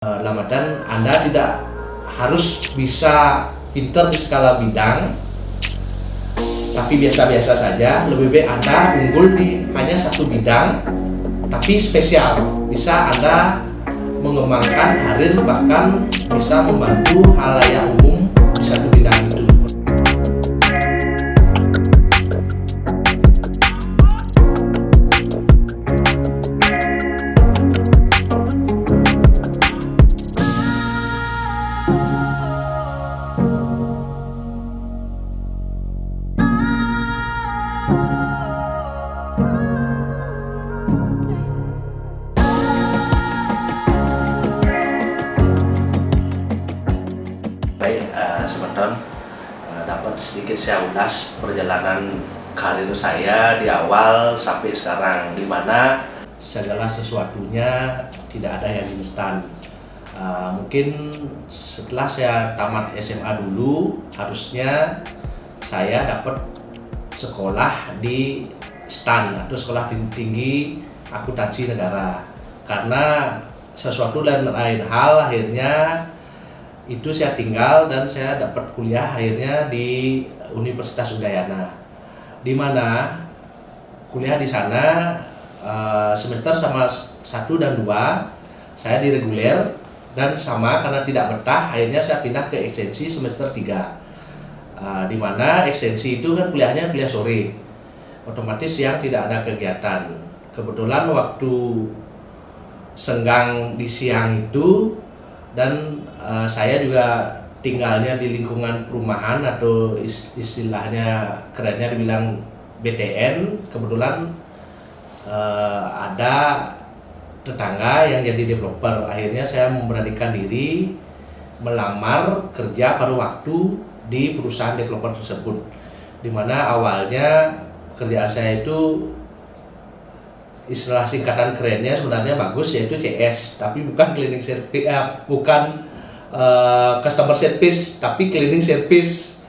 Dalam artian Anda tidak harus bisa pinter di skala bidang, tapi biasa-biasa saja. Lebih baik Anda unggul di hanya satu bidang, tapi spesial. Bisa Anda mengembangkan karir, bahkan bisa membantu halayak umum di satu bidang itu. Baik, teman-teman, dapat sedikit saya ulas perjalanan karir saya di awal sampai sekarang, di mana segala sesuatunya tidak ada yang instan. Mungkin setelah saya tamat SMA dulu, harusnya saya dapat sekolah di STAN atau sekolah tinggi akuntansi negara, karena sesuatu dan lain hal akhirnya itu saya tinggal dan saya dapat kuliah akhirnya di Universitas Udayana, di mana kuliah di sana semester sama 1 dan 2 saya di reguler, dan sama karena tidak betah akhirnya saya pindah ke ekstensi semester 3, di mana ekstensi itu kan kuliahnya kuliah sore, otomatis yang tidak ada kegiatan. Kebetulan waktu senggang di siang itu, dan saya juga tinggalnya di lingkungan perumahan atau istilahnya kerennya dibilang BTN. Kebetulan ada tetangga yang jadi developer, akhirnya saya memberanikan diri melamar kerja paruh waktu di perusahaan developer tersebut, dimana awalnya pekerjaan saya itu istilah singkatan kerennya sebenarnya bagus, yaitu CS, tapi bukan cleaning service, bukan customer service, tapi cleaning service.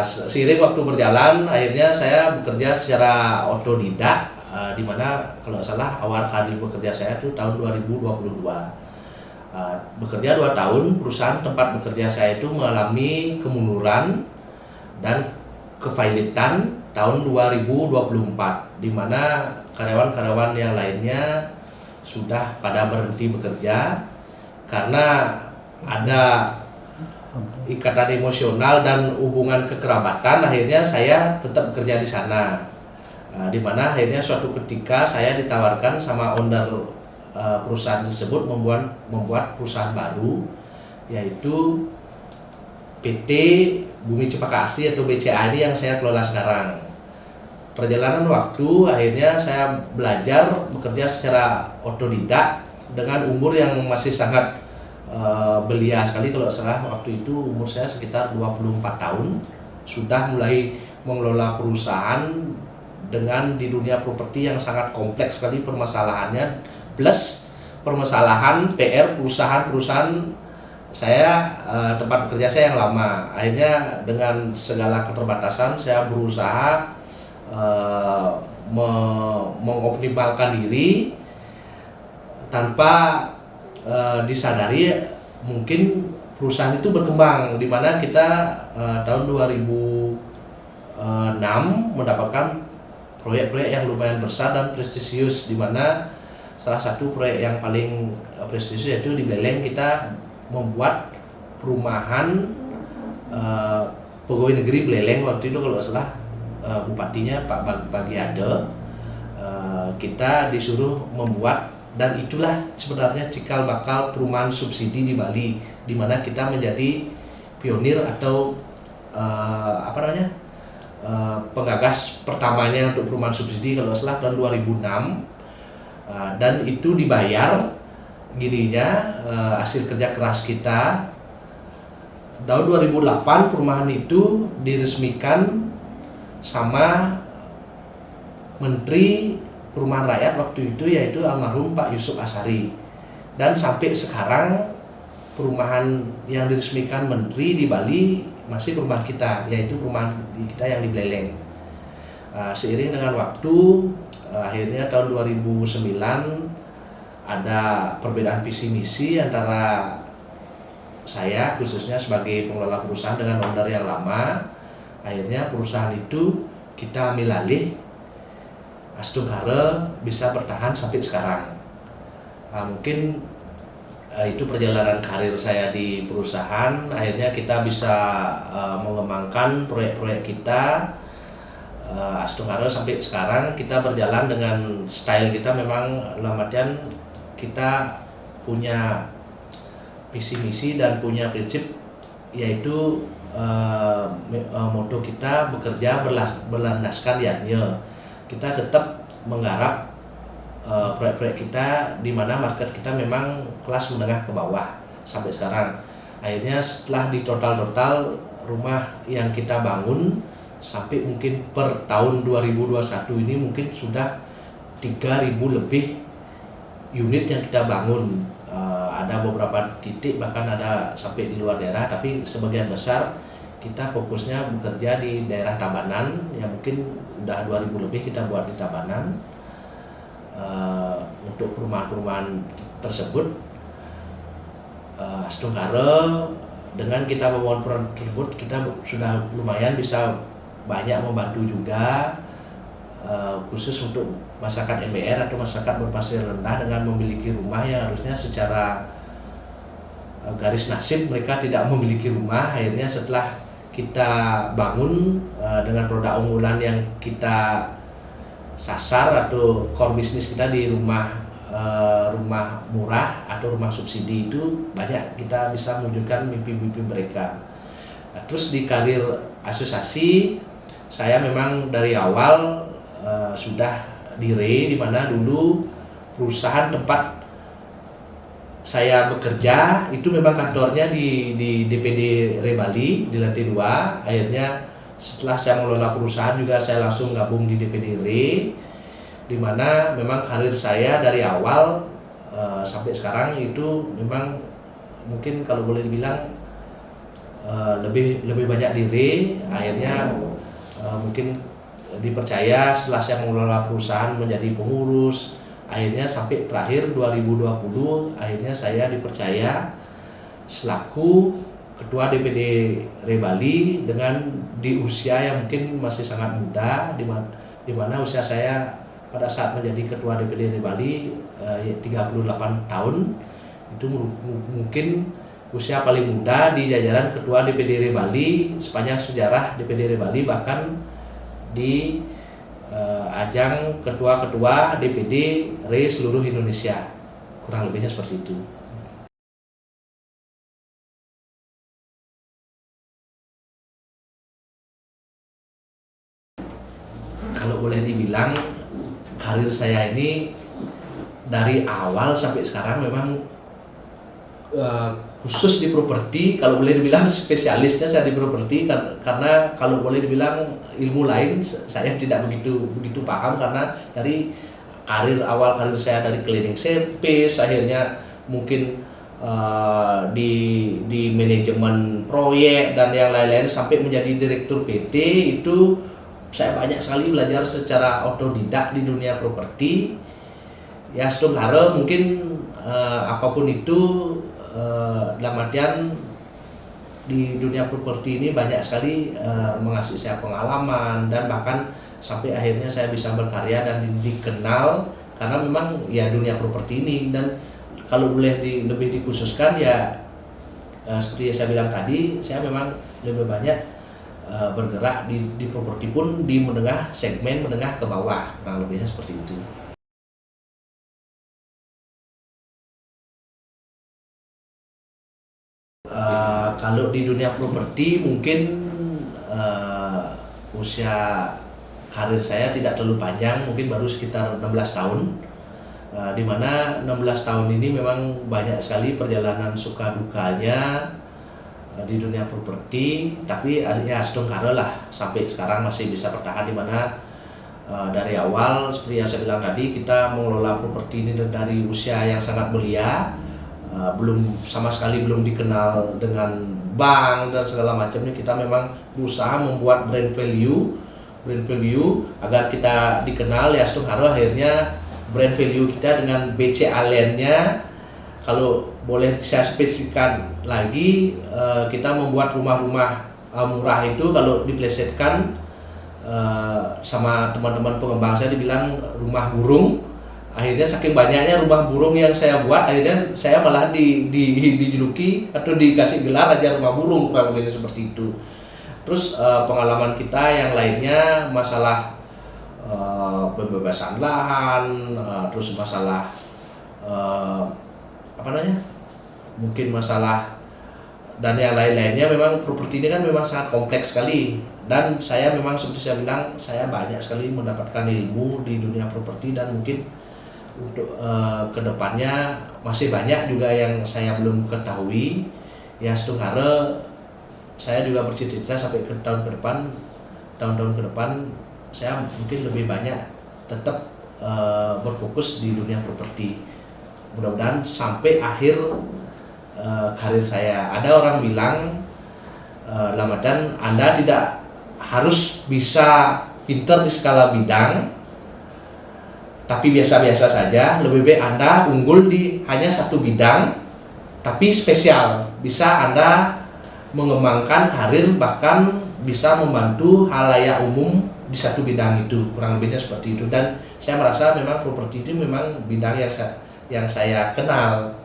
Seiring waktu berjalan, akhirnya saya bekerja secara otodidak, di mana kalau salah awal kali bekerja saya itu tahun 2022. Bekerja 2 tahun, perusahaan tempat bekerja saya itu mengalami kemunduran dan kefailitan tahun 2024, di mana karyawan-karyawan yang lainnya sudah pada berhenti bekerja karena ada ikatan emosional dan hubungan kekerabatan. Akhirnya saya tetap bekerja di sana, di mana akhirnya suatu ketika saya ditawarkan sama owner perusahaan tersebut membuat perusahaan baru, yaitu PT Bumi Cempaka Asri atau BCA ini yang saya kelola sekarang. Perjalanan waktu akhirnya saya belajar bekerja secara otodidak dengan umur yang masih sangat belia sekali. Kalau salah waktu itu umur saya sekitar 24 tahun, sudah mulai mengelola perusahaan dengan di dunia properti yang sangat kompleks sekali permasalahannya, plus permasalahan PR perusahaan saya, tempat bekerja saya yang lama. Akhirnya dengan segala keterbatasan saya berusaha mengoptimalkan diri tanpa disadari mungkin perusahaan itu berkembang, di mana kita tahun 2006 mendapatkan proyek-proyek yang lumayan besar dan prestisius, di mana salah satu proyek yang paling prestisius yaitu di Beleng kita membuat perumahan pegawai negeri Beleng. Waktu itu kalau salah bupatinya Pak Bagiade. Kita disuruh membuat, dan itulah sebenarnya cikal bakal perumahan subsidi di Bali, di mana kita menjadi pionir atau penggagas pertamanya untuk perumahan subsidi kalau salah tahun 2006, dan itu dibayar gininya hasil kerja keras kita. Tahun 2008 perumahan itu diresmikan sama Menteri Perumahan Rakyat waktu itu, yaitu almarhum Pak Yusuf Asari, dan sampai sekarang perumahan yang diresmikan Menteri di Bali masih perumahan kita, yaitu perumahan kita yang di Beleng. Seiring dengan waktu, akhirnya tahun 2009 ada perbedaan visi misi antara saya khususnya sebagai pengelola perusahaan dengan owner yang lama. Akhirnya perusahaan itu kita ambil alih, Astungkare bisa bertahan sampai sekarang. Mungkin itu perjalanan karir saya di perusahaan. Akhirnya kita bisa mengembangkan proyek-proyek kita. Astungkare sampai sekarang kita berjalan dengan style kita, memang dalam artian kita punya visi misi dan punya prinsip, yaitu moto kita bekerja berlandaskan yanya. Kita tetap menggarap proyek-proyek kita di mana market kita memang kelas menengah ke bawah sampai sekarang. Akhirnya setelah di total rumah yang kita bangun sampai mungkin per tahun 2021 ini mungkin sudah 3.000 lebih unit yang kita bangun. Ada beberapa titik bahkan ada sampai di luar daerah, tapi sebagian besar kita fokusnya bekerja di daerah Tabanan, yang mungkin udah 2.000 lebih kita buat di Tabanan. Untuk perumahan-perumahan tersebut, Astungkare dengan kita membangun perumahan tersebut, kita sudah lumayan bisa banyak membantu juga, khusus untuk masyarakat MBR atau masyarakat berpenghasilan rendah dengan memiliki rumah yang harusnya secara garis nasib mereka tidak memiliki rumah. Akhirnya setelah kita bangun dengan produk unggulan yang kita sasar atau core bisnis kita di rumah murah atau rumah subsidi, itu banyak kita bisa mewujudkan mimpi-mimpi mereka. Terus di karir asosiasi, saya memang dari awal sudah di RE, di mana dulu perusahaan tempat saya bekerja itu memang kantornya di DPD RE Bali di lantai 2. Akhirnya setelah saya mengelola perusahaan juga saya langsung gabung di DPD RE, di mana memang karir saya dari awal sampai sekarang itu memang mungkin kalau boleh dibilang lebih banyak di RE. Akhirnya mungkin dipercaya setelah saya mengelola perusahaan menjadi pengurus. Akhirnya sampai terakhir 2020 akhirnya saya dipercaya selaku Ketua DPD RE Bali dengan di usia yang mungkin masih sangat muda, di mana usia saya pada saat menjadi Ketua DPD RE Bali 38 tahun. Itu mungkin usia paling muda di jajaran Ketua DPD RE Bali sepanjang sejarah DPD RE Bali, bahkan di ajang ketua-ketua DPD RE seluruh Indonesia, kurang lebihnya seperti itu. Kalau boleh dibilang karir saya ini dari awal sampai sekarang memang khusus di properti, kalau boleh dibilang spesialisnya saya di properti, karena kalau boleh dibilang ilmu lain saya tidak begitu paham, karena dari awal karir saya dari cleaning service, akhirnya mungkin di manajemen proyek dan yang lain-lain sampai menjadi direktur PT. Itu saya banyak sekali belajar secara otodidak di dunia properti. Ya, Astungkare mungkin apapun itu, dalam artian di dunia properti ini banyak sekali mengasih saya pengalaman, dan bahkan sampai akhirnya saya bisa berkarya dan dikenal karena memang ya dunia properti ini. Dan kalau boleh lebih dikhususkan ya seperti yang saya bilang tadi, saya memang lebih banyak bergerak di properti pun di segmen menengah ke bawah, kurang lebihnya seperti itu. Kalau di dunia properti mungkin usia karir saya tidak terlalu panjang, mungkin baru sekitar 16 tahun. Di mana 16 tahun ini memang banyak sekali perjalanan suka dukanya di dunia properti, tapi ya Astungkare lah sampai sekarang masih bisa bertahan, di mana dari awal seperti yang saya bilang tadi, kita mengelola properti ini dari usia yang sangat belia. Belum sama sekali belum dikenal dengan bank dan segala macamnya. Kita memang berusaha membuat brand value agar kita dikenal. Ya, Astungkare akhirnya brand value kita dengan BC Allen-nya. Kalau boleh saya spesifikkan lagi, kita membuat rumah-rumah murah itu kalau diplesetkan sama teman-teman pengembang saya dibilang rumah burung. Akhirnya saking banyaknya rumah burung yang saya buat, akhirnya saya malah dijuluki atau dikasih gelar Raja Rumah Burung, kurang lebih seperti itu. Terus pengalaman kita yang lainnya masalah pembebasan lahan, terus masalah mungkin masalah dan yang lain-lainnya. Memang properti ini kan memang sangat kompleks sekali, dan saya memang seperti saya bilang, saya banyak sekali mendapatkan ilmu di dunia properti, dan mungkin untuk kedepannya masih banyak juga yang saya belum ketahui. Ya setungkara saya juga bercita-cita sampai ke tahun-tahun ke depan saya mungkin lebih banyak tetap berfokus di dunia properti. Mudah-mudahan sampai akhir karir saya. Ada orang bilang, Ramadan, Anda tidak harus bisa pinter di skala bidang, tapi biasa-biasa saja. Lebih baik Anda unggul di hanya satu bidang, tapi spesial. Bisa Anda mengembangkan karir, bahkan bisa membantu halayak umum di satu bidang itu. Kurang lebihnya seperti itu. Dan saya merasa memang properti itu memang bidang yang saya kenal.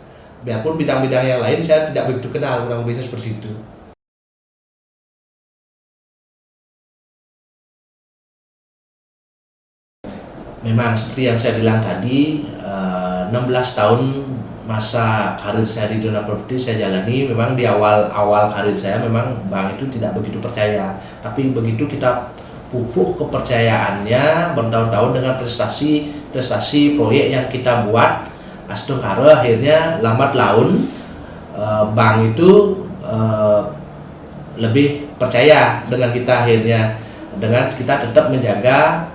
Biarpun bidang-bidang yang lain saya tidak begitu kenal, kurang lebihnya seperti itu. Memang seperti yang saya bilang tadi, 16 tahun masa karir saya di dunia properti saya jalani. Memang di awal karir saya memang bank itu tidak begitu percaya, tapi begitu kita pupuk kepercayaannya bertahun-tahun dengan prestasi proyek yang kita buat, astungkara akhirnya lambat laun bank itu lebih percaya dengan kita, akhirnya dengan kita tetap menjaga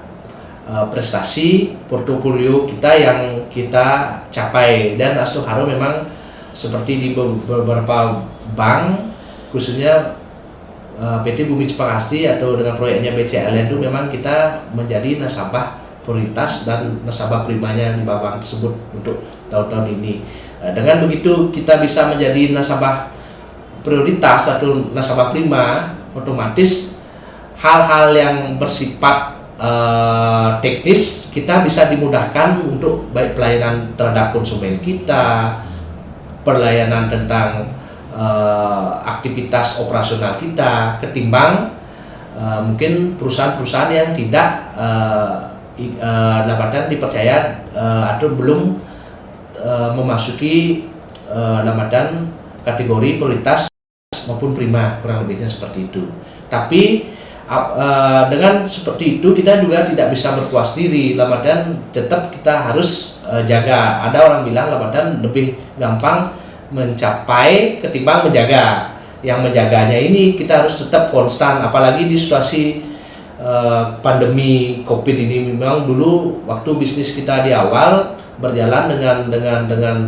prestasi portofolio kita yang kita capai. Dan astungkara memang seperti di beberapa bank, khususnya PT Bumi Jepang Asri atau dengan proyeknya BC Allen itu memang kita menjadi nasabah prioritas dan nasabah primanya di bank tersebut untuk tahun-tahun ini. Dengan begitu kita bisa menjadi nasabah prioritas atau nasabah prima, otomatis hal-hal yang bersifat teknis kita bisa dimudahkan untuk baik pelayanan terhadap konsumen kita, pelayanan tentang aktivitas operasional kita, ketimbang mungkin perusahaan-perusahaan yang tidak dapatkan dipercaya atau belum memasuki lambatan kategori prioritas maupun prima, kurang lebihnya seperti itu. Tapi dengan seperti itu kita juga tidak bisa berpuas diri. Ramadan tetap kita harus jaga. Ada orang bilang Ramadan lebih gampang mencapai ketimbang menjaga. Yang menjaganya ini kita harus tetap konstan, apalagi di situasi pandemi Covid ini. Memang dulu waktu bisnis kita di awal berjalan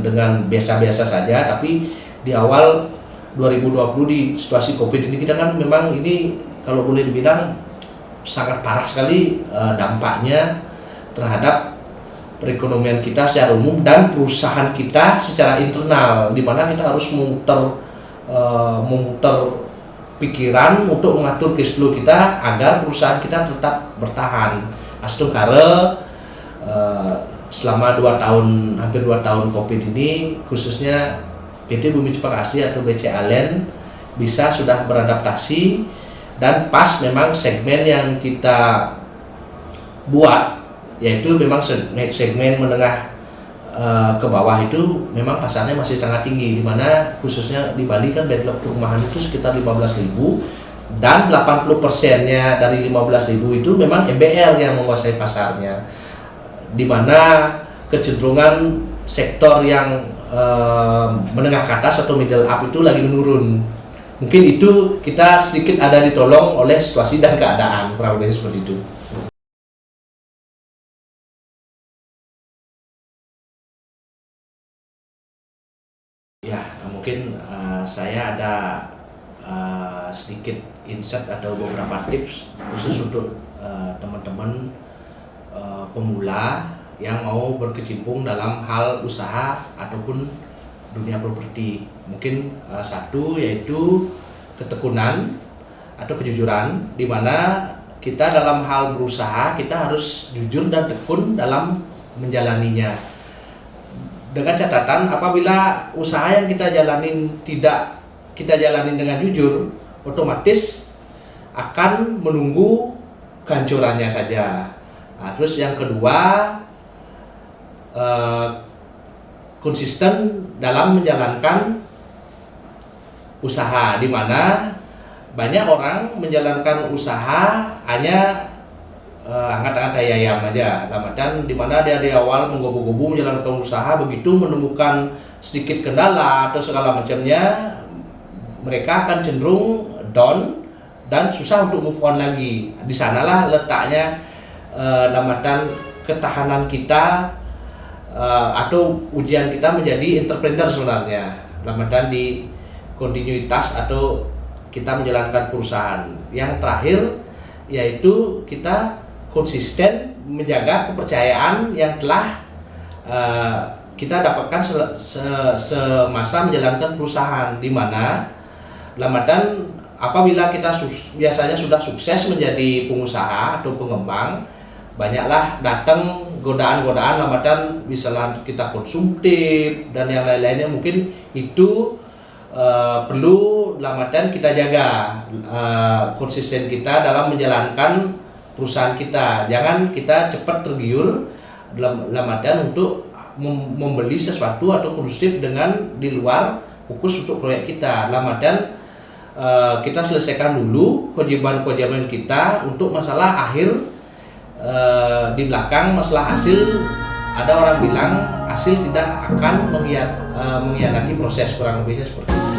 dengan biasa-biasa saja, tapi di awal 2020 di situasi Covid ini kita kan memang ini kalau boleh dibilang sangat parah sekali dampaknya terhadap perekonomian kita secara umum dan perusahaan kita secara internal, di mana kita harus memutar pikiran untuk mengatur cash flow kita agar perusahaan kita tetap bertahan. Astungkara selama hampir 2 tahun Covid ini, khususnya PT Bumi Jepang Asri atau BC Allen sudah beradaptasi. Dan pas memang segmen yang kita buat, yaitu memang segmen menengah ke bawah itu memang pasarnya masih sangat tinggi, di mana khususnya di Bali kan deadlock perumahan itu sekitar 15.000 dan 80%-nya dari 15.000 itu memang MBR yang menguasai pasarnya, di mana kecenderungan sektor yang menengah ke atas atau middle up itu lagi menurun. Mungkin itu kita sedikit ada ditolong oleh situasi dan keadaan, kurang lebih seperti itu. Ya, mungkin saya ada sedikit insight atau beberapa tips khusus untuk teman-teman pemula yang mau berkecimpung dalam hal usaha ataupun dunia properti. Mungkin satu yaitu ketekunan atau kejujuran, di mana kita dalam hal berusaha kita harus jujur dan tekun dalam menjalaninya. Dengan catatan apabila usaha yang kita jalanin tidak kita jalanin dengan jujur, otomatis akan menunggu kehancurannya saja. Nah, terus yang kedua, konsisten dalam menjalankan usaha, di mana banyak orang menjalankan usaha hanya angkat-angkat ayam aja, dan di mana dia di awal menggobu-gobu menjalankan usaha, begitu menemukan sedikit kendala atau segala macamnya, mereka akan cenderung down dan susah untuk move on lagi. Di sanalah letaknya ketahanan kita atau ujian kita menjadi entrepreneur sebenarnya, di kontinuitas atau kita menjalankan perusahaan. Yang terakhir yaitu kita konsisten menjaga kepercayaan yang telah kita dapatkan semasa menjalankan perusahaan, di mana apabila kita biasanya sudah sukses menjadi pengusaha atau pengembang, banyaklah datang godaan-godaan misalnya kita konsumtif dan yang lain-lainnya. Mungkin itu perlu kita jaga konsisten kita dalam menjalankan perusahaan kita. Jangan kita cepat tergiur untuk membeli sesuatu atau konsumtif dengan di luar fokus untuk proyek kita. Kita selesaikan dulu kewajiban-kewajiban kita untuk masalah akhir. Di belakang masalah hasil, ada orang bilang hasil tidak akan mengkhianati proses, kurang lebihnya seperti itu.